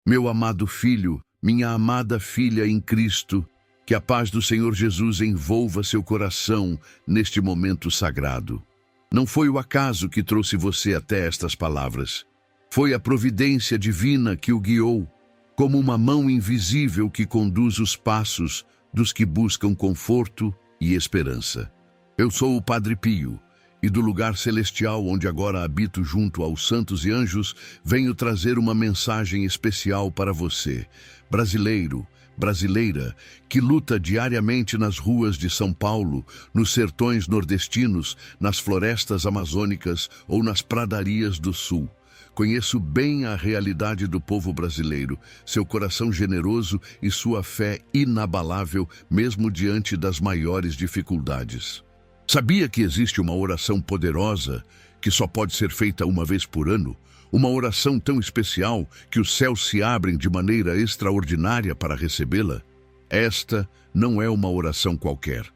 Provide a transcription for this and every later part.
Meu amado filho, minha amada filha em Cristo, que a paz do Senhor Jesus envolva seu coração neste momento sagrado. Não foi o acaso que trouxe você até estas palavras. Foi a providência divina que o guiou, como uma mão invisível que conduz os passos dos que buscam conforto e esperança. Eu sou o Padre Pio, e do lugar celestial onde agora habito junto aos santos e anjos, venho trazer uma mensagem especial para você, brasileiro, brasileira, que luta diariamente nas ruas de São Paulo, nos sertões nordestinos, nas florestas amazônicas ou nas pradarias do sul. Conheço bem a realidade do povo brasileiro, seu coração generoso e sua fé inabalável, mesmo diante das maiores dificuldades. Sabia que existe uma oração poderosa que só pode ser feita uma vez por ano? Uma oração tão especial que os céus se abrem de maneira extraordinária para recebê-la? Esta não é uma oração qualquer.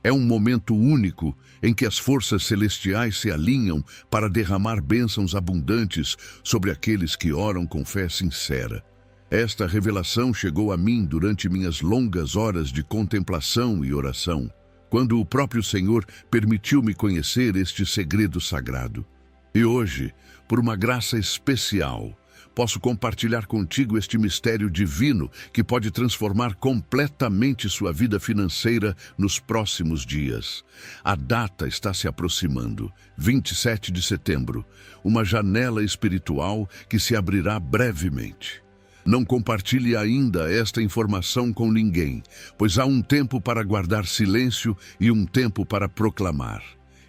É um momento único em que as forças celestiais se alinham para derramar bênçãos abundantes sobre aqueles que oram com fé sincera. Esta revelação chegou a mim durante minhas longas horas de contemplação e oração, quando o próprio Senhor permitiu-me conhecer este segredo sagrado. E hoje, por uma graça especial, posso compartilhar contigo este mistério divino que pode transformar completamente sua vida financeira nos próximos dias. A data está se aproximando, 27 de setembro, uma janela espiritual que se abrirá brevemente. Não compartilhe ainda esta informação com ninguém, pois há um tempo para guardar silêncio e um tempo para proclamar.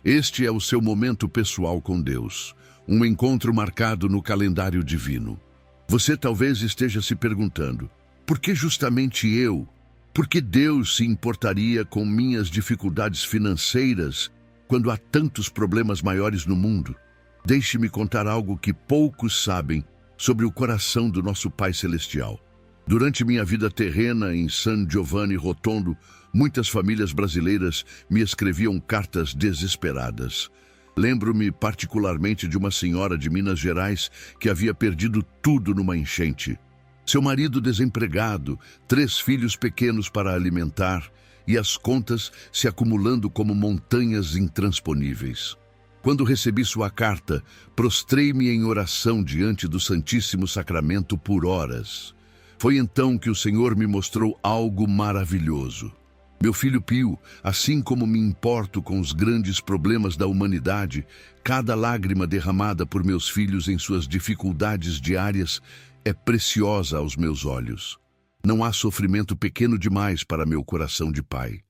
Este é o seu momento pessoal com Deus, um encontro marcado no calendário divino. Você talvez esteja se perguntando, por que justamente eu? Por que Deus se importaria com minhas dificuldades financeiras quando há tantos problemas maiores no mundo? Deixe-me contar algo que poucos sabem sobre o coração do nosso Pai Celestial. Durante minha vida terrena em San Giovanni Rotondo, muitas famílias brasileiras me escreviam cartas desesperadas. Lembro-me particularmente de uma senhora de Minas Gerais que havia perdido tudo numa enchente. Seu marido desempregado, 3 filhos pequenos para alimentar e as contas se acumulando como montanhas intransponíveis. Quando recebi sua carta, prostrei-me em oração diante do Santíssimo Sacramento por horas. Foi então que o Senhor me mostrou algo maravilhoso. Meu filho Pio, assim como me importo com os grandes problemas da humanidade, cada lágrima derramada por meus filhos em suas dificuldades diárias é preciosa aos meus olhos. Não há sofrimento pequeno demais para meu coração de pai.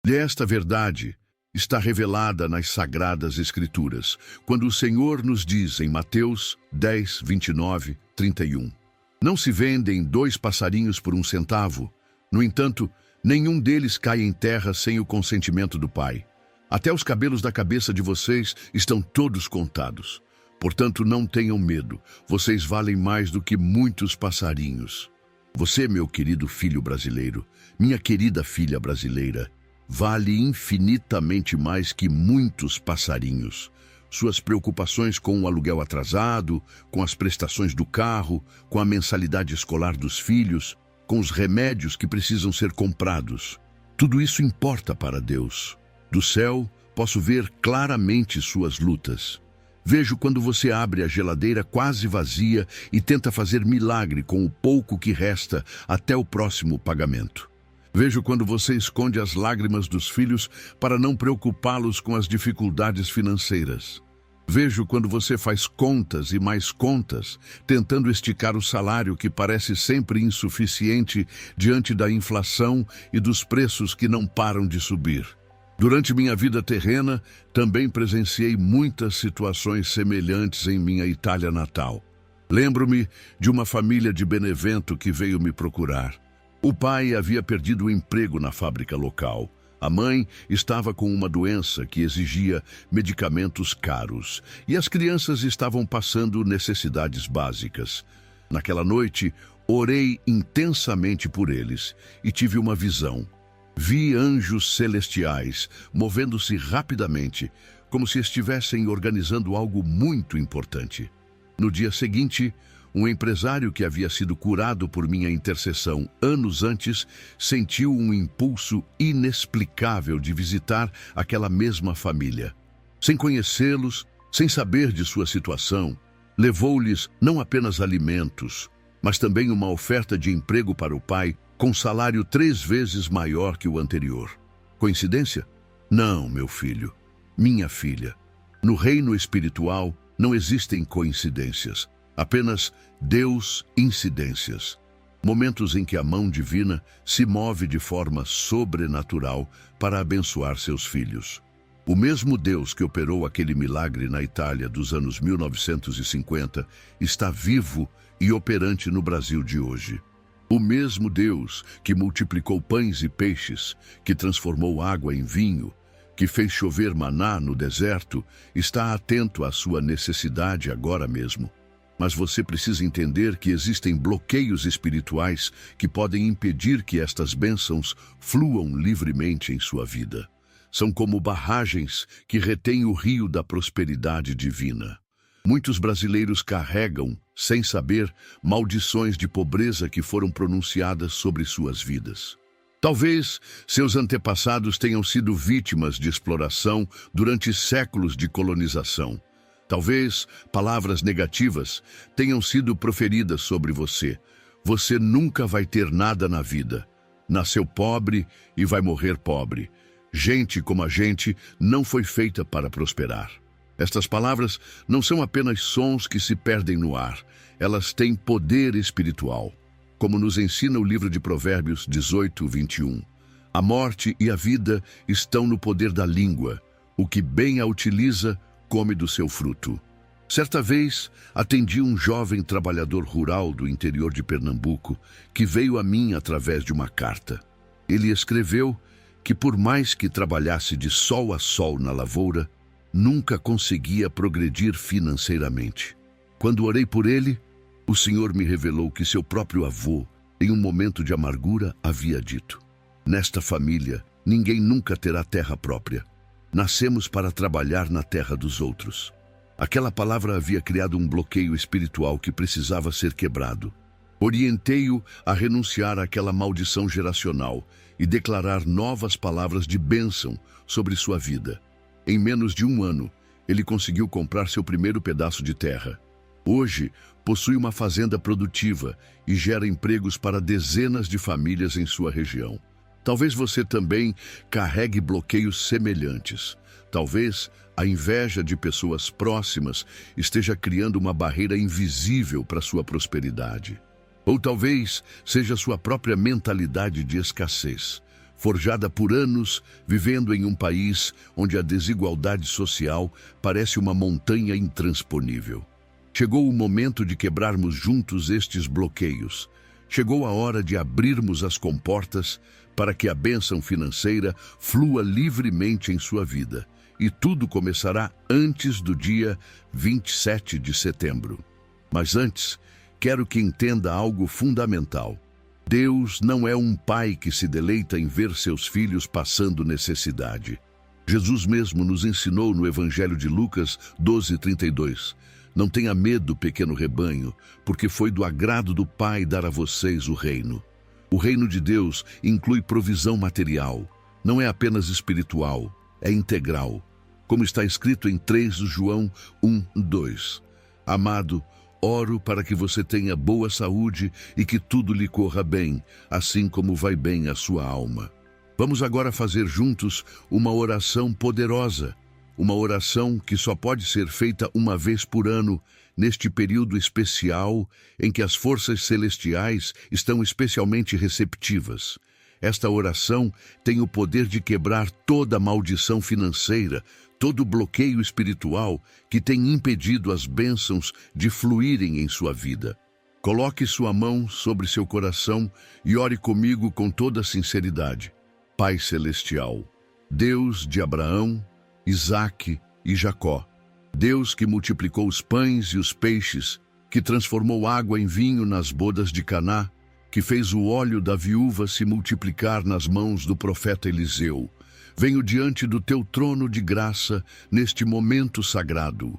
E esta verdade está revelada nas Sagradas Escrituras, quando o Senhor nos diz em Mateus 10, 29, 31. Não se vendem 2 passarinhos por 1 centavo. No entanto, nenhum deles cai em terra sem o consentimento do Pai. Até os cabelos da cabeça de vocês estão todos contados. Portanto, não tenham medo. Vocês valem mais do que muitos passarinhos. Você, meu querido filho brasileiro, minha querida filha brasileira, vale infinitamente mais que muitos passarinhos. Suas preocupações com o aluguel atrasado, com as prestações do carro, com a mensalidade escolar dos filhos, com os remédios que precisam ser comprados. Tudo isso importa para Deus. Do céu, posso ver claramente suas lutas. Vejo quando você abre a geladeira quase vazia e tenta fazer milagre com o pouco que resta até o próximo pagamento. Vejo quando você esconde as lágrimas dos filhos para não preocupá-los com as dificuldades financeiras. Vejo quando você faz contas e mais contas, tentando esticar o salário que parece sempre insuficiente diante da inflação e dos preços que não param de subir. Durante minha vida terrena, também presenciei muitas situações semelhantes em minha Itália natal. Lembro-me de uma família de Benevento que veio me procurar. O pai havia perdido o emprego na fábrica local. A mãe estava com uma doença que exigia medicamentos caros e as crianças estavam passando necessidades básicas. Naquela noite, orei intensamente por eles e tive uma visão. Vi anjos celestiais movendo-se rapidamente, como se estivessem organizando algo muito importante. No dia seguinte, Um empresário que havia sido curado por minha intercessão anos antes sentiu um impulso inexplicável de visitar aquela mesma família. Sem conhecê-los, sem saber de sua situação, levou-lhes não apenas alimentos, mas também uma oferta de emprego para o pai com salário 3 vezes maior que o anterior. Coincidência? Não, meu filho, minha filha. No reino espiritual não existem coincidências, apenas Deus-incidências. Momentos em que a mão divina se move de forma sobrenatural para abençoar seus filhos. O mesmo Deus que operou aquele milagre na Itália dos anos 1950 está vivo e operante no Brasil de hoje. O mesmo Deus que multiplicou pães e peixes, que transformou água em vinho, que fez chover maná no deserto, está atento à sua necessidade agora mesmo. Mas você precisa entender que existem bloqueios espirituais que podem impedir que estas bênçãos fluam livremente em sua vida. São como barragens que retêm o rio da prosperidade divina. Muitos brasileiros carregam, sem saber, maldições de pobreza que foram pronunciadas sobre suas vidas. Talvez seus antepassados tenham sido vítimas de exploração durante séculos de colonização. Talvez palavras negativas tenham sido proferidas sobre você. Você nunca vai ter nada na vida. Nasceu pobre e vai morrer pobre. Gente como a gente não foi feita para prosperar. Estas palavras não são apenas sons que se perdem no ar. Elas têm poder espiritual. Como nos ensina o livro de Provérbios 18:21. A morte e a vida estão no poder da língua. O que bem a utiliza, come do seu fruto. Certa vez, atendi um jovem trabalhador rural do interior de Pernambuco que veio a mim através de uma carta. Ele escreveu que por mais que trabalhasse de sol a sol na lavoura, nunca conseguia progredir financeiramente. Quando orei por ele, o Senhor me revelou que seu próprio avô, em um momento de amargura, havia dito: "Nesta família, ninguém nunca terá terra própria. Nascemos para trabalhar na terra dos outros." Aquela palavra havia criado um bloqueio espiritual que precisava ser quebrado. Orientei-o a renunciar àquela maldição geracional e declarar novas palavras de bênção sobre sua vida. Em menos de 1 ano, ele conseguiu comprar seu primeiro pedaço de terra. Hoje, possui uma fazenda produtiva e gera empregos para dezenas de famílias em sua região. Talvez você também carregue bloqueios semelhantes. Talvez a inveja de pessoas próximas esteja criando uma barreira invisível para sua prosperidade. Ou talvez seja sua própria mentalidade de escassez, forjada por anos vivendo em um país onde a desigualdade social parece uma montanha intransponível. Chegou o momento de quebrarmos juntos estes bloqueios. Chegou a hora de abrirmos as comportas para que a bênção financeira flua livremente em sua vida. E tudo começará antes do dia 27 de setembro. Mas antes, quero que entenda algo fundamental. Deus não é um pai que se deleita em ver seus filhos passando necessidade. Jesus mesmo nos ensinou no Evangelho de Lucas 12:32. "Não tenha medo, pequeno rebanho, porque foi do agrado do Pai dar a vocês o reino." O reino de Deus inclui provisão material. Não é apenas espiritual, é integral. Como está escrito em 3 João 1:2. "Amado, oro para que você tenha boa saúde e que tudo lhe corra bem, assim como vai bem a sua alma." Vamos agora fazer juntos uma oração poderosa. Uma oração que só pode ser feita uma vez por ano, neste período especial em que as forças celestiais estão especialmente receptivas. Esta oração tem o poder de quebrar toda maldição financeira, todo bloqueio espiritual que tem impedido as bênçãos de fluírem em sua vida. Coloque sua mão sobre seu coração e ore comigo com toda sinceridade. Pai Celestial, Deus de Abraão, Isaque e Jacó, Deus que multiplicou os pães e os peixes, que transformou água em vinho nas bodas de Caná, que fez o óleo da viúva se multiplicar nas mãos do profeta Eliseu. Venho diante do teu trono de graça neste momento sagrado.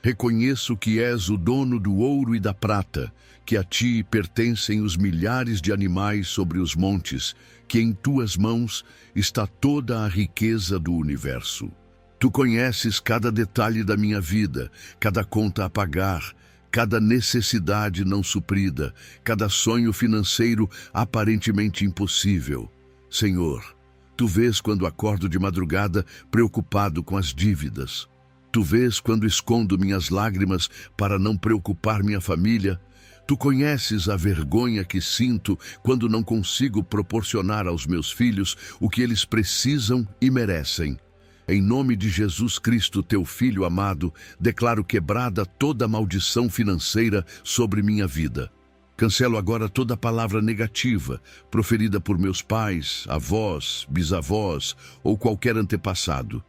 Reconheço que és o dono do ouro e da prata, que a ti pertencem os milhares de animais sobre os montes, que em tuas mãos está toda a riqueza do universo. Tu conheces cada detalhe da minha vida, cada conta a pagar, cada necessidade não suprida, cada sonho financeiro aparentemente impossível. Senhor, tu vês quando acordo de madrugada preocupado com as dívidas. Tu vês quando escondo minhas lágrimas para não preocupar minha família. Tu conheces a vergonha que sinto quando não consigo proporcionar aos meus filhos o que eles precisam e merecem. Em nome de Jesus Cristo, teu Filho amado, declaro quebrada toda maldição financeira sobre minha vida. Cancelo agora toda palavra negativa proferida por meus pais, avós, bisavós ou qualquer antepassado.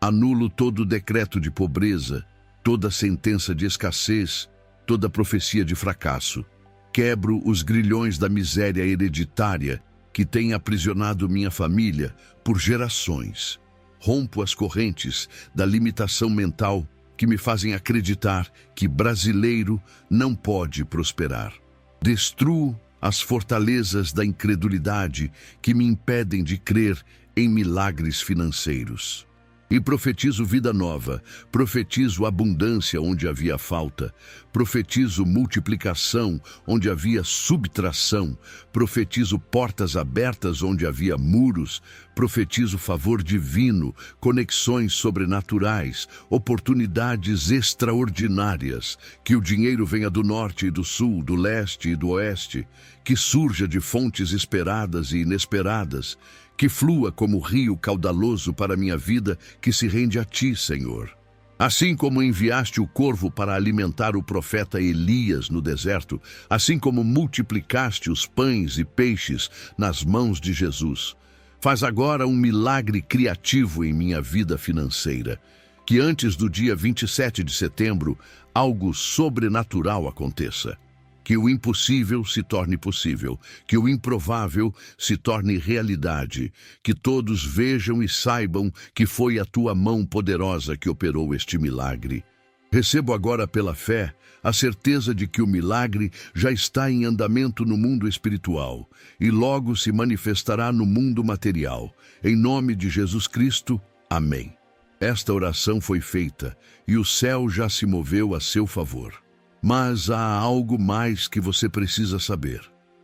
Anulo todo decreto de pobreza, toda sentença de escassez, toda profecia de fracasso. Quebro os grilhões da miséria hereditária que tem aprisionado minha família por gerações. Rompo as correntes da limitação mental que me fazem acreditar que brasileiro não pode prosperar. Destruo as fortalezas da incredulidade que me impedem de crer em milagres financeiros. E profetizo vida nova, profetizo abundância onde havia falta, profetizo multiplicação onde havia subtração, profetizo portas abertas onde havia muros, profetizo favor divino, conexões sobrenaturais, oportunidades extraordinárias, que o dinheiro venha do norte e do sul, do leste e do oeste, que surja de fontes esperadas e inesperadas, que flua como rio caudaloso para minha vida que se rende a ti, Senhor. Assim como enviaste o corvo para alimentar o profeta Elias no deserto, assim como multiplicaste os pães e peixes nas mãos de Jesus, faz agora um milagre criativo em minha vida financeira. Que antes do dia 27 de setembro, algo sobrenatural aconteça. Que o impossível se torne possível, que o improvável se torne realidade, que todos vejam e saibam que foi a tua mão poderosa que operou este milagre. Recebo agora pela fé a certeza de que o milagre já está em andamento no mundo espiritual e logo se manifestará no mundo material. Em nome de Jesus Cristo, amém. Esta oração foi feita e o céu já se moveu a seu favor. Mas há algo mais que você precisa saber.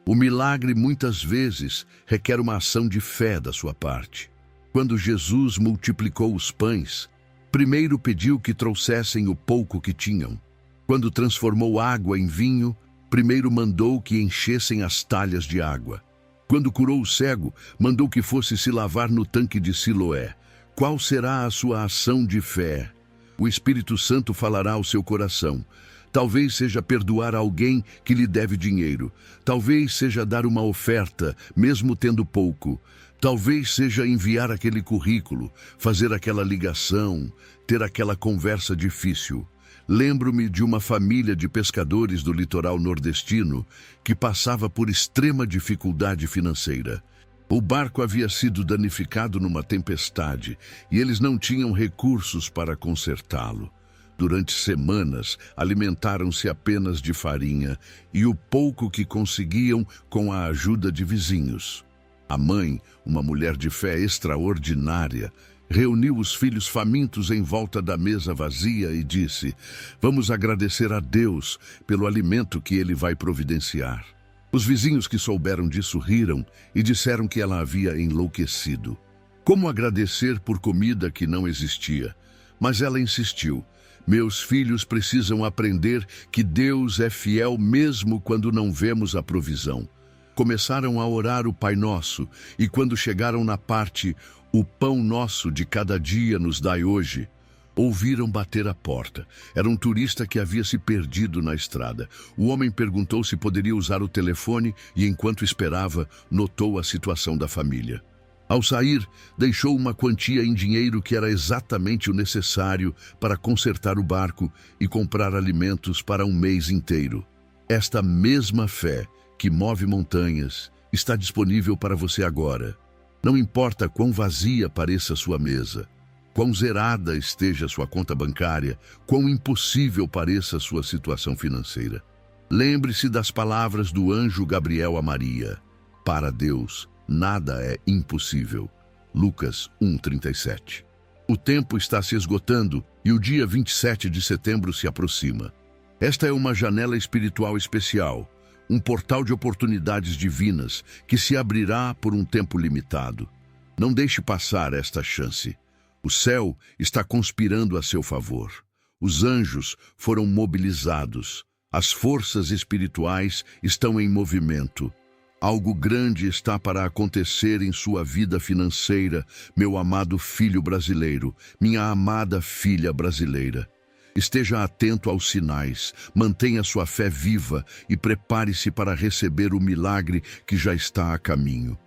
O milagre muitas vezes requer uma ação de fé da sua parte. Quando Jesus multiplicou os pães, primeiro pediu que trouxessem o pouco que tinham. Quando transformou água em vinho, primeiro mandou que enchessem as talhas de água. Quando curou o cego, mandou que fosse se lavar no tanque de Siloé. Qual será a sua ação de fé? O Espírito Santo falará ao seu coração. Talvez seja perdoar alguém que lhe deve dinheiro. Talvez seja dar uma oferta, mesmo tendo pouco. Talvez seja enviar aquele currículo, fazer aquela ligação, ter aquela conversa difícil. Lembro-me de uma família de pescadores do litoral nordestino que passava por extrema dificuldade financeira. O barco havia sido danificado numa tempestade e eles não tinham recursos para consertá-lo. Durante semanas, alimentaram-se apenas de farinha e o pouco que conseguiam com a ajuda de vizinhos. A mãe, uma mulher de fé extraordinária, reuniu os filhos famintos em volta da mesa vazia e disse: "Vamos agradecer a Deus pelo alimento que Ele vai providenciar." Os vizinhos que souberam disso riram e disseram que ela havia enlouquecido. Como agradecer por comida que não existia? Mas ela insistiu: "Meus filhos precisam aprender que Deus é fiel mesmo quando não vemos a provisão." Começaram a orar o Pai Nosso e quando chegaram na parte "O pão nosso de cada dia nos dai hoje", ouviram bater à porta. Era um turista que havia se perdido na estrada. O homem perguntou se poderia usar o telefone e, enquanto esperava, notou a situação da família. Ao sair, deixou uma quantia em dinheiro que era exatamente o necessário para consertar o barco e comprar alimentos para um mês inteiro. Esta mesma fé que move montanhas está disponível para você agora. Não importa quão vazia pareça sua mesa. Quão zerada esteja sua conta bancária, quão impossível pareça sua situação financeira. Lembre-se das palavras do anjo Gabriel a Maria. Para Deus, nada é impossível. Lucas 1:37. O tempo está se esgotando e o dia 27 de setembro se aproxima. Esta é uma janela espiritual especial, um portal de oportunidades divinas que se abrirá por um tempo limitado. Não deixe passar esta chance. O céu está conspirando a seu favor. Os anjos foram mobilizados. As forças espirituais estão em movimento. Algo grande está para acontecer em sua vida financeira, meu amado filho brasileiro, minha amada filha brasileira. Esteja atento aos sinais, mantenha sua fé viva e prepare-se para receber o milagre que já está a caminho.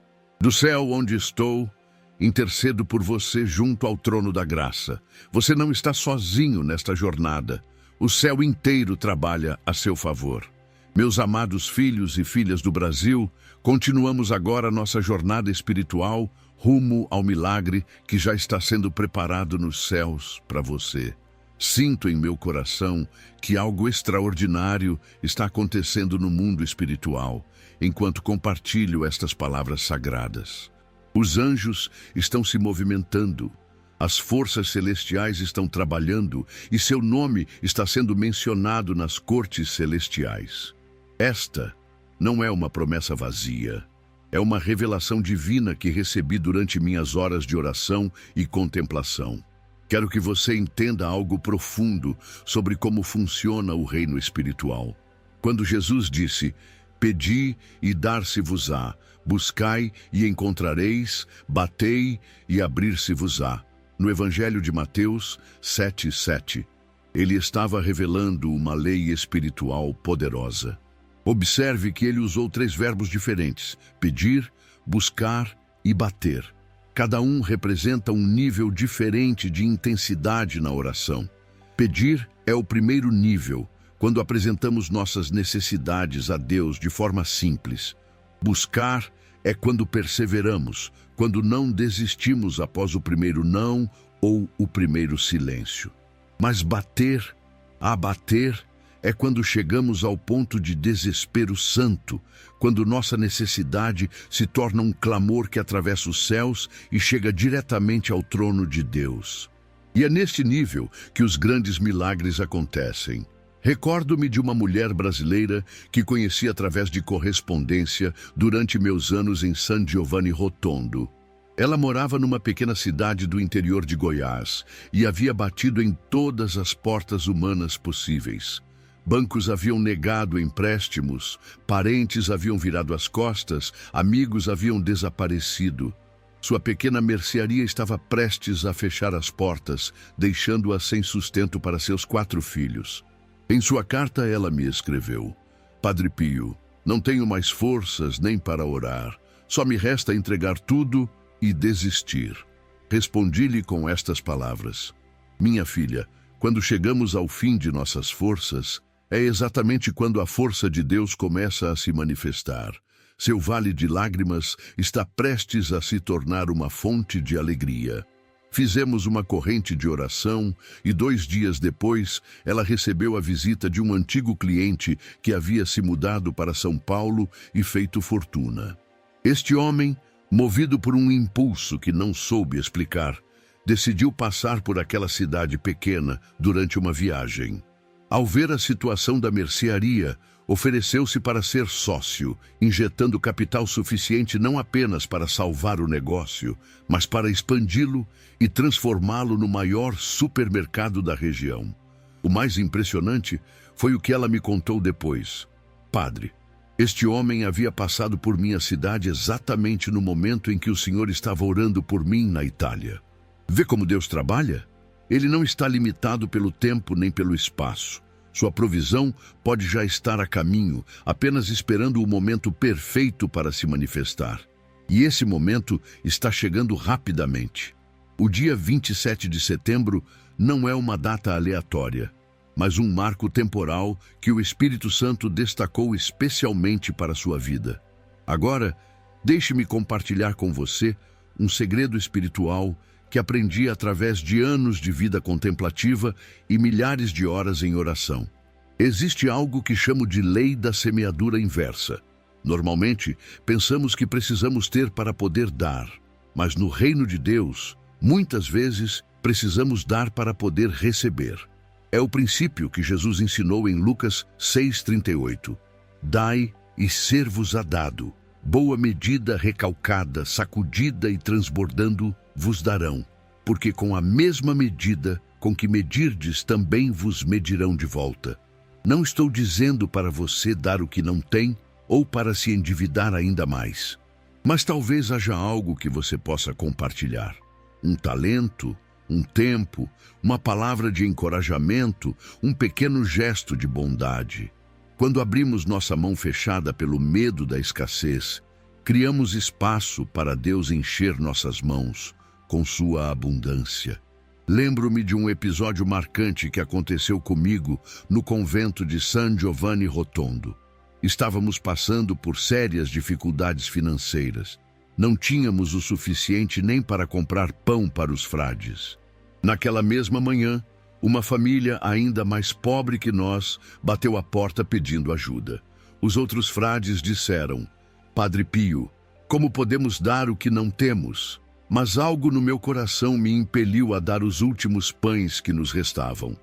Do céu onde estou, intercedo por você junto ao trono da graça. Você não está sozinho nesta jornada. O céu inteiro trabalha a seu favor. Meus amados filhos e filhas do Brasil, continuamos agora nossa jornada espiritual rumo ao milagre que já está sendo preparado nos céus para você. Sinto em meu coração que algo extraordinário está acontecendo no mundo espiritual, enquanto compartilho estas palavras sagradas. Os anjos estão se movimentando, as forças celestiais estão trabalhando e seu nome está sendo mencionado nas cortes celestiais. Esta não é uma promessa vazia, é uma revelação divina que recebi durante minhas horas de oração e contemplação. Quero que você entenda algo profundo sobre como funciona o reino espiritual. Quando Jesus disse, pedi e dar-se-vos-á, buscai e encontrareis, batei e abrir-se-vos-á. No Evangelho de Mateus 7:7, ele estava revelando uma lei espiritual poderosa. Observe que ele usou 3 verbos diferentes, pedir, buscar e bater. Cada um representa um nível diferente de intensidade na oração. Pedir é o primeiro nível, quando apresentamos nossas necessidades a Deus de forma simples. Buscar é quando perseveramos, quando não desistimos após o primeiro não ou o primeiro silêncio. Mas bater, abater, é quando chegamos ao ponto de desespero santo, quando nossa necessidade se torna um clamor que atravessa os céus e chega diretamente ao trono de Deus. E é neste nível que os grandes milagres acontecem. Recordo-me de uma mulher brasileira que conheci através de correspondência durante meus anos em San Giovanni Rotondo. Ela morava numa pequena cidade do interior de Goiás e havia batido em todas as portas humanas possíveis. Bancos haviam negado empréstimos, parentes haviam virado as costas, amigos haviam desaparecido. Sua pequena mercearia estava prestes a fechar as portas, deixando-a sem sustento para seus 4 filhos. Em sua carta ela me escreveu, Padre Pio, não tenho mais forças nem para orar, só me resta entregar tudo e desistir. Respondi-lhe com estas palavras, minha filha, quando chegamos ao fim de nossas forças, é exatamente quando a força de Deus começa a se manifestar. Seu vale de lágrimas está prestes a se tornar uma fonte de alegria. Fizemos uma corrente de oração e 2 dias depois, ela recebeu a visita de um antigo cliente que havia se mudado para São Paulo e feito fortuna. Este homem, movido por um impulso que não soube explicar, decidiu passar por aquela cidade pequena durante uma viagem. Ao ver a situação da mercearia, ofereceu-se para ser sócio, injetando capital suficiente não apenas para salvar o negócio, mas para expandi-lo e transformá-lo no maior supermercado da região. O mais impressionante foi o que ela me contou depois. Padre, este homem havia passado por minha cidade exatamente no momento em que o senhor estava orando por mim na Itália. Vê como Deus trabalha? Ele não está limitado pelo tempo nem pelo espaço. Sua provisão pode já estar a caminho, apenas esperando o momento perfeito para se manifestar. E esse momento está chegando rapidamente. O dia 27 de setembro não é uma data aleatória, mas um marco temporal que o Espírito Santo destacou especialmente para a sua vida. Agora, deixe-me compartilhar com você um segredo espiritual que aprendi através de anos de vida contemplativa e milhares de horas em oração. Existe algo que chamo de lei da semeadura inversa. Normalmente, pensamos que precisamos ter para poder dar, mas no reino de Deus, muitas vezes, precisamos dar para poder receber. É o princípio que Jesus ensinou em Lucas 6,38. Dai e ser-vos-á dado. Boa medida, recalcada, sacudida e transbordando, vos darão. Porque com a mesma medida com que medirdes, também vos medirão de volta. Não estou dizendo para você dar o que não tem ou para se endividar ainda mais. Mas talvez haja algo que você possa compartilhar. Um talento, um tempo, uma palavra de encorajamento, um pequeno gesto de bondade. Quando abrimos nossa mão fechada pelo medo da escassez, criamos espaço para Deus encher nossas mãos com sua abundância. Lembro-me de um episódio marcante que aconteceu comigo no convento de San Giovanni Rotondo. Estávamos passando por sérias dificuldades financeiras. Não tínhamos o suficiente nem para comprar pão para os frades. Naquela mesma manhã, uma família ainda mais pobre que nós bateu à porta pedindo ajuda. Os outros frades disseram: Padre Pio, como podemos dar o que não temos? Mas algo no meu coração me impeliu a dar os últimos pães que nos restavam.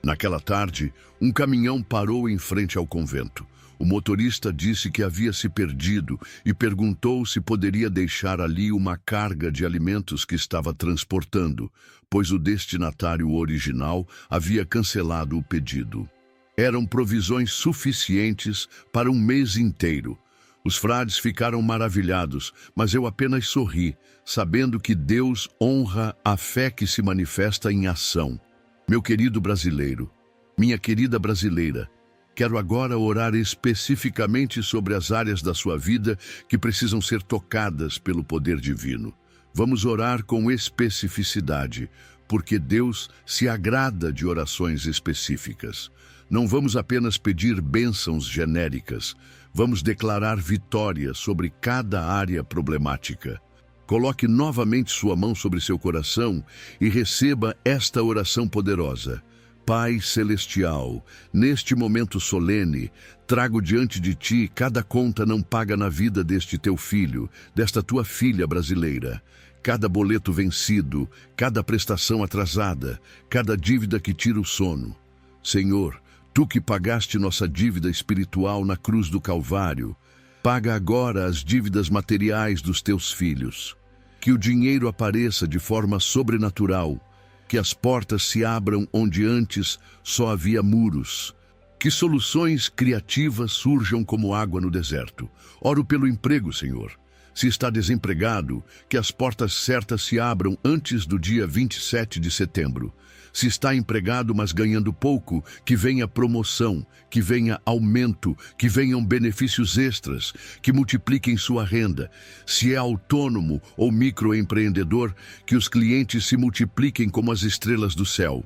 Naquela tarde, um caminhão parou em frente ao convento. O motorista disse que havia se perdido e perguntou se poderia deixar ali uma carga de alimentos que estava transportando, pois o destinatário original havia cancelado o pedido. Eram provisões suficientes para um mês inteiro. Os frades ficaram maravilhados, mas eu apenas sorri, sabendo que Deus honra a fé que se manifesta em ação. Meu querido brasileiro, minha querida brasileira, quero agora orar especificamente sobre as áreas da sua vida que precisam ser tocadas pelo poder divino. Vamos orar com especificidade, porque Deus se agrada de orações específicas. Não vamos apenas pedir bênçãos genéricas, vamos declarar vitória sobre cada área problemática. Coloque novamente sua mão sobre seu coração e receba esta oração poderosa. Pai Celestial, neste momento solene, trago diante de Ti cada conta não paga na vida deste Teu filho, desta Tua filha brasileira. Cada boleto vencido, cada prestação atrasada, cada dívida que tira o sono. Senhor, Tu que pagaste nossa dívida espiritual na cruz do Calvário, paga agora as dívidas materiais dos Teus filhos. Que o dinheiro apareça de forma sobrenatural, que as portas se abram onde antes só havia muros. Que soluções criativas surjam como água no deserto. Oro pelo emprego, Senhor. Se está desempregado, que as portas certas se abram antes do dia 27 de setembro. Se está empregado, mas ganhando pouco, que venha promoção, que venha aumento, que venham benefícios extras, que multipliquem sua renda. Se é autônomo ou microempreendedor, que os clientes se multipliquem como as estrelas do céu.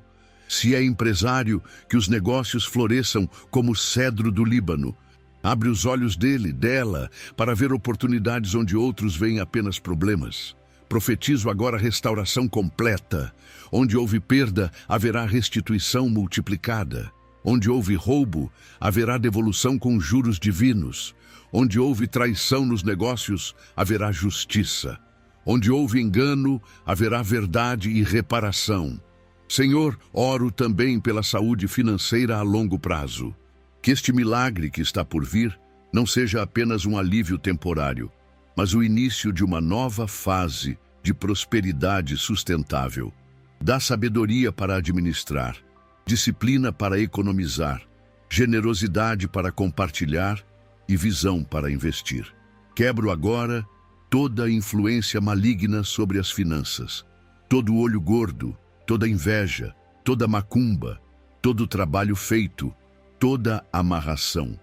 Se é empresário, que os negócios floresçam como o cedro do Líbano. Abre os olhos dele, dela, para ver oportunidades onde outros veem apenas problemas. Profetizo agora restauração completa. Onde houve perda, haverá restituição multiplicada. Onde houve roubo, haverá devolução com juros divinos. Onde houve traição nos negócios, haverá justiça. Onde houve engano, haverá verdade e reparação. Senhor, oro também pela saúde financeira a longo prazo. Que este milagre que está por vir não seja apenas um alívio temporário, mas o início de uma nova fase de prosperidade sustentável. Dá sabedoria para administrar, disciplina para economizar, generosidade para compartilhar e visão para investir. Quebro agora toda a influência maligna sobre as finanças, todo olho gordo, toda inveja, toda macumba, todo trabalho feito, toda amarração.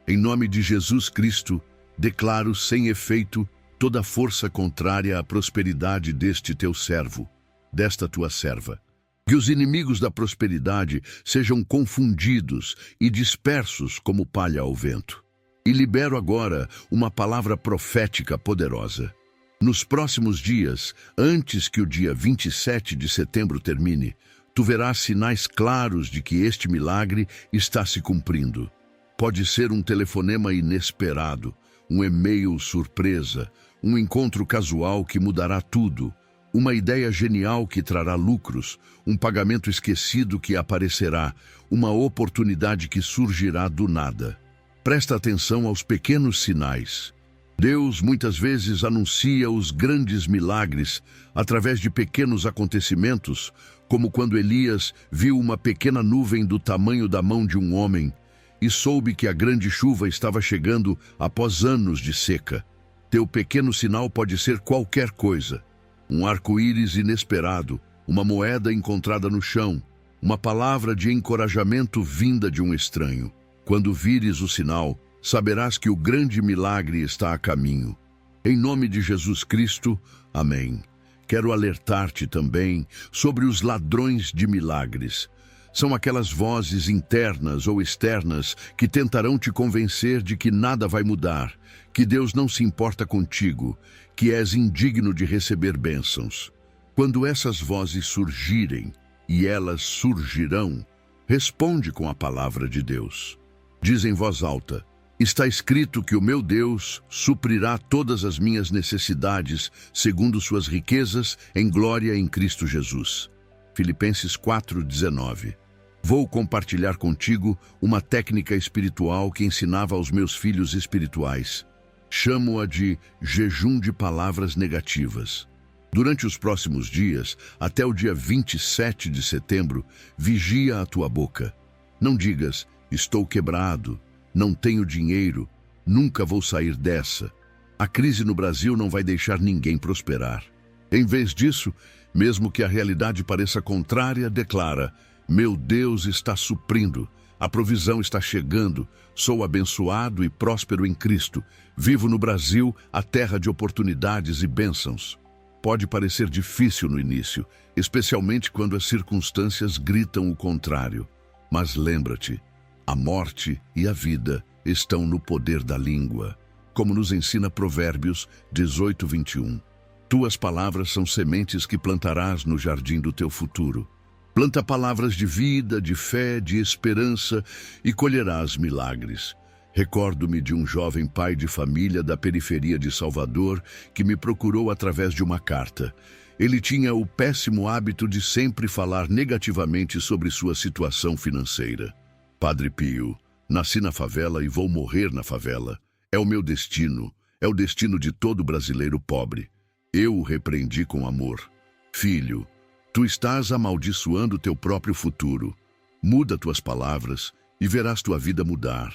Em nome de Jesus Cristo, declaro sem efeito toda força contrária à prosperidade deste teu servo, desta tua serva. Que os inimigos da prosperidade sejam confundidos e dispersos como palha ao vento. E libero agora uma palavra profética poderosa. Nos próximos dias, antes que o dia 27 de setembro termine, tu verás sinais claros de que este milagre está se cumprindo. Pode ser um telefonema inesperado, um e-mail surpresa, um encontro casual que mudará tudo, uma ideia genial que trará lucros, um pagamento esquecido que aparecerá, uma oportunidade que surgirá do nada. Presta atenção aos pequenos sinais. Deus muitas vezes anuncia os grandes milagres através de pequenos acontecimentos, como quando Elias viu uma pequena nuvem do tamanho da mão de um homem e soube que a grande chuva estava chegando após anos de seca. Teu pequeno sinal pode ser qualquer coisa. Um arco-íris inesperado, uma moeda encontrada no chão, uma palavra de encorajamento vinda de um estranho. Quando vires o sinal, saberás que o grande milagre está a caminho. Em nome de Jesus Cristo, amém. Quero alertar-te também sobre os ladrões de milagres. São aquelas vozes internas ou externas que tentarão te convencer de que nada vai mudar, que Deus não se importa contigo, que és indigno de receber bênçãos. Quando essas vozes surgirem, e elas surgirão, responde com a palavra de Deus. Diz em voz alta: está escrito que o meu Deus suprirá todas as minhas necessidades segundo suas riquezas em glória em Cristo Jesus. Filipenses 4:19. Vou compartilhar contigo uma técnica espiritual que ensinava aos meus filhos espirituais. Chamo-a de jejum de palavras negativas. Durante os próximos dias, até o dia 27 de setembro, vigia a tua boca. Não digas: estou quebrado, não tenho dinheiro, nunca vou sair dessa. A crise no Brasil não vai deixar ninguém prosperar. Em vez disso, mesmo que a realidade pareça contrária, declara: meu Deus está suprindo, a provisão está chegando, sou abençoado e próspero em Cristo, vivo no Brasil, a terra de oportunidades e bênçãos. Pode parecer difícil no início, especialmente quando as circunstâncias gritam o contrário. Mas lembra-te, a morte e a vida estão no poder da língua, como nos ensina Provérbios 18:21. Tuas palavras são sementes que plantarás no jardim do teu futuro. Planta palavras de vida, de fé, de esperança e colherás milagres. Recordo-me de um jovem pai de família da periferia de Salvador que me procurou através de uma carta. Ele tinha o péssimo hábito de sempre falar negativamente sobre sua situação financeira. Padre Pio, nasci na favela e vou morrer na favela. É o meu destino, é o destino de todo brasileiro pobre. Eu o repreendi com amor. Filho, tu estás amaldiçoando teu próprio futuro. Muda tuas palavras e verás tua vida mudar.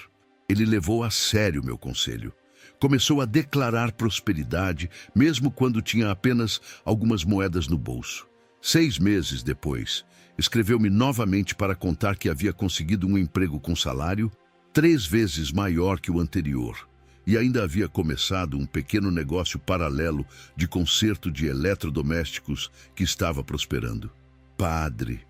Ele levou a sério meu conselho. Começou a declarar prosperidade, mesmo quando tinha apenas algumas moedas no bolso. 6 meses depois, escreveu-me novamente para contar que havia conseguido um emprego com salário 3 vezes maior que o anterior. E ainda havia começado um pequeno negócio paralelo de conserto de eletrodomésticos que estava prosperando. Padre,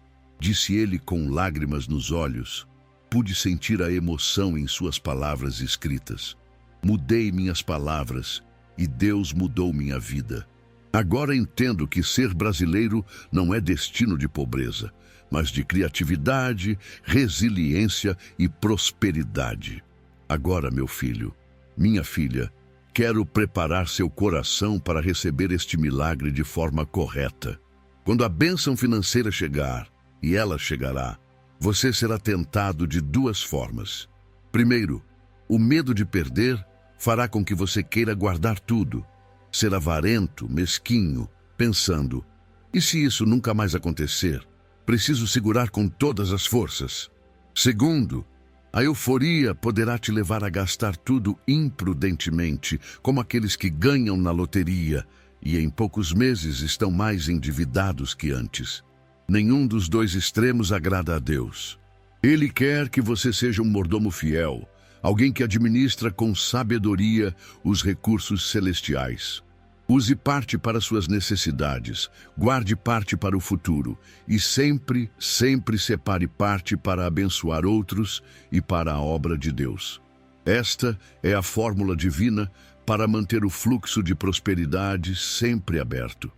disse ele com lágrimas nos olhos, pude sentir a emoção em suas palavras escritas. Mudei minhas palavras e Deus mudou minha vida. Agora entendo que ser brasileiro não é destino de pobreza, mas de criatividade, resiliência e prosperidade. Agora, meu filho, minha filha, quero preparar seu coração para receber este milagre de forma correta. Quando a bênção financeira chegar, e ela chegará, você será tentado de 2 formas. Primeiro, o medo de perder fará com que você queira guardar tudo. Ser avarento, mesquinho, pensando: e se isso nunca mais acontecer? Preciso segurar com todas as forças. Segundo, a euforia poderá te levar a gastar tudo imprudentemente, como aqueles que ganham na loteria e em poucos meses estão mais endividados que antes. Nenhum dos 2 extremos agrada a Deus. Ele quer que você seja um mordomo fiel, alguém que administra com sabedoria os recursos celestiais. Use parte para suas necessidades, guarde parte para o futuro e sempre, sempre separe parte para abençoar outros e para a obra de Deus. Esta é a fórmula divina para manter o fluxo de prosperidade sempre aberto.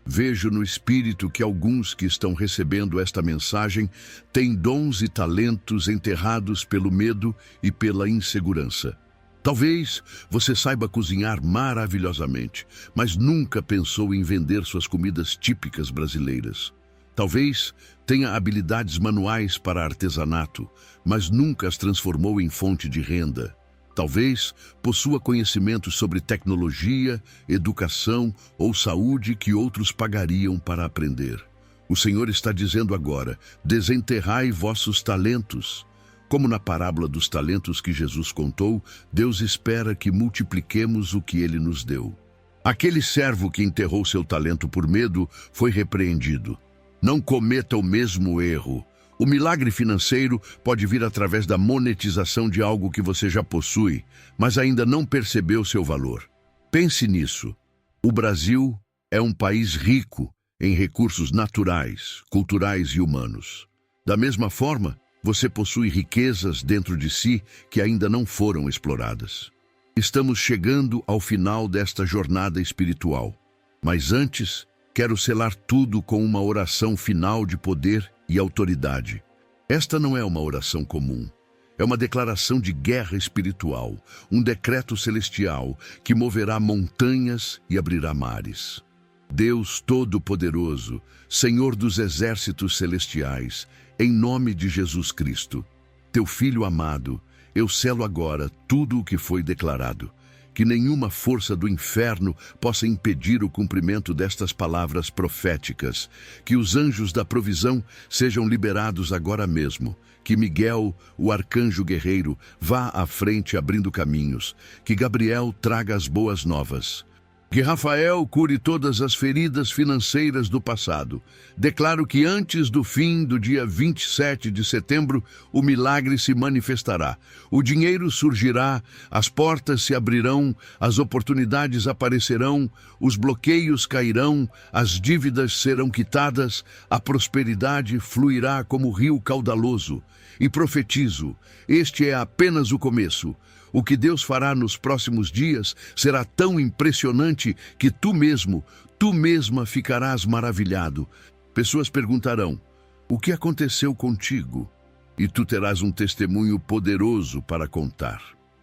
Vejo no espírito que alguns que estão recebendo esta mensagem têm dons e talentos enterrados pelo medo e pela insegurança. Talvez você saiba cozinhar maravilhosamente, mas nunca pensou em vender suas comidas típicas brasileiras. Talvez tenha habilidades manuais para artesanato, mas nunca as transformou em fonte de renda. Talvez possua conhecimentos sobre tecnologia, educação ou saúde que outros pagariam para aprender. O Senhor está dizendo agora: desenterrai vossos talentos. Como na parábola dos talentos que Jesus contou, Deus espera que multipliquemos o que Ele nos deu. Aquele servo que enterrou seu talento por medo foi repreendido. Não cometa o mesmo erro. O milagre financeiro pode vir através da monetização de algo que você já possui, mas ainda não percebeu seu valor. Pense nisso. O Brasil é um país rico em recursos naturais, culturais e humanos. Da mesma forma, você possui riquezas dentro de si que ainda não foram exploradas. Estamos chegando ao final desta jornada espiritual, mas antes, quero selar tudo com uma oração final de poder e autoridade. Esta não é uma oração comum. É uma declaração de guerra espiritual, um decreto celestial que moverá montanhas e abrirá mares. Deus Todo-Poderoso, Senhor dos exércitos celestiais, em nome de Jesus Cristo, teu Filho amado, eu selo agora tudo o que foi declarado. Que nenhuma força do inferno possa impedir o cumprimento destas palavras proféticas. Que os anjos da provisão sejam liberados agora mesmo. Que Miguel, o arcanjo guerreiro, vá à frente abrindo caminhos. Que Gabriel traga as boas novas. Que Rafael cure todas as feridas financeiras do passado. Declaro que antes do fim do dia 27 de setembro, o milagre se manifestará. O dinheiro surgirá, as portas se abrirão, as oportunidades aparecerão, os bloqueios cairão, as dívidas serão quitadas, a prosperidade fluirá como rio caudaloso. E profetizo, este é apenas o começo. O que Deus fará nos próximos dias será tão impressionante que tu mesma ficarás maravilhado. Pessoas perguntarão: o que aconteceu contigo? E tu terás um testemunho poderoso para contar.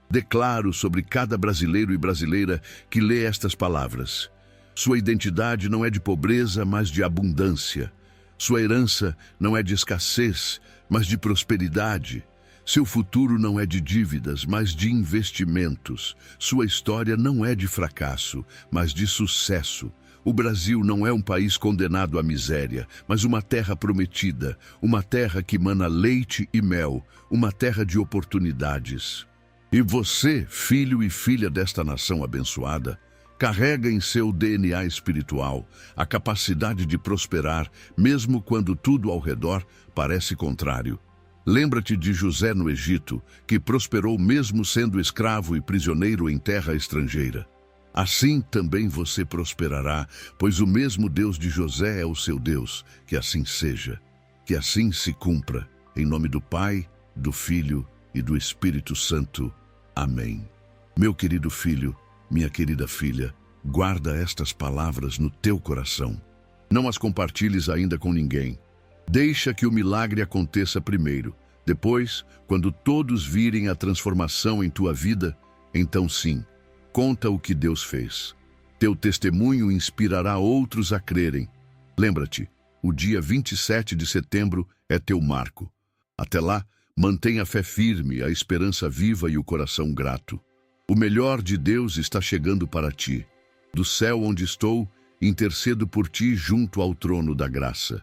Declaro sobre cada brasileiro e brasileira que lê estas palavras: sua identidade não é de pobreza, mas de abundância. Sua herança não é de escassez, mas de prosperidade. Seu futuro não é de dívidas, mas de investimentos. Sua história não é de fracasso, mas de sucesso. O Brasil não é um país condenado à miséria, mas uma terra prometida, uma terra que mana leite e mel, uma terra de oportunidades. E você, filho e filha desta nação abençoada, carrega em seu DNA espiritual a capacidade de prosperar, mesmo quando tudo ao redor parece contrário. Lembra-te de José no Egito, que prosperou mesmo sendo escravo e prisioneiro em terra estrangeira. Assim também você prosperará, pois o mesmo Deus de José é o seu Deus. Que assim seja, que assim se cumpra, em nome do Pai, do Filho e do Espírito Santo. Amém. Meu querido filho, minha querida filha, guarda estas palavras no teu coração. Não as compartilhes ainda com ninguém. Deixa que o milagre aconteça primeiro. Depois, quando todos virem a transformação em tua vida, então sim, conta o que Deus fez. Teu testemunho inspirará outros a crerem. Lembra-te, o dia 27 de setembro é teu marco. Até lá, mantenha a fé firme, a esperança viva e o coração grato. O melhor de Deus está chegando para ti. Do céu onde estou, intercedo por ti junto ao trono da graça.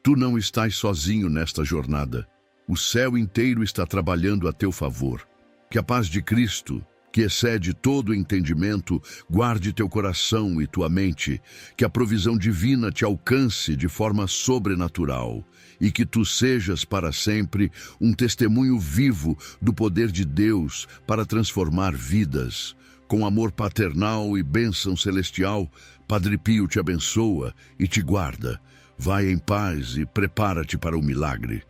Tu não estás sozinho nesta jornada. O céu inteiro está trabalhando a teu favor. Que a paz de Cristo, que excede todo entendimento, guarde teu coração e tua mente. Que a provisão divina te alcance de forma sobrenatural. E que tu sejas para sempre um testemunho vivo do poder de Deus para transformar vidas. Com amor paternal e bênção celestial, Padre Pio te abençoa e te guarda. Vai em paz e prepara-te para o milagre.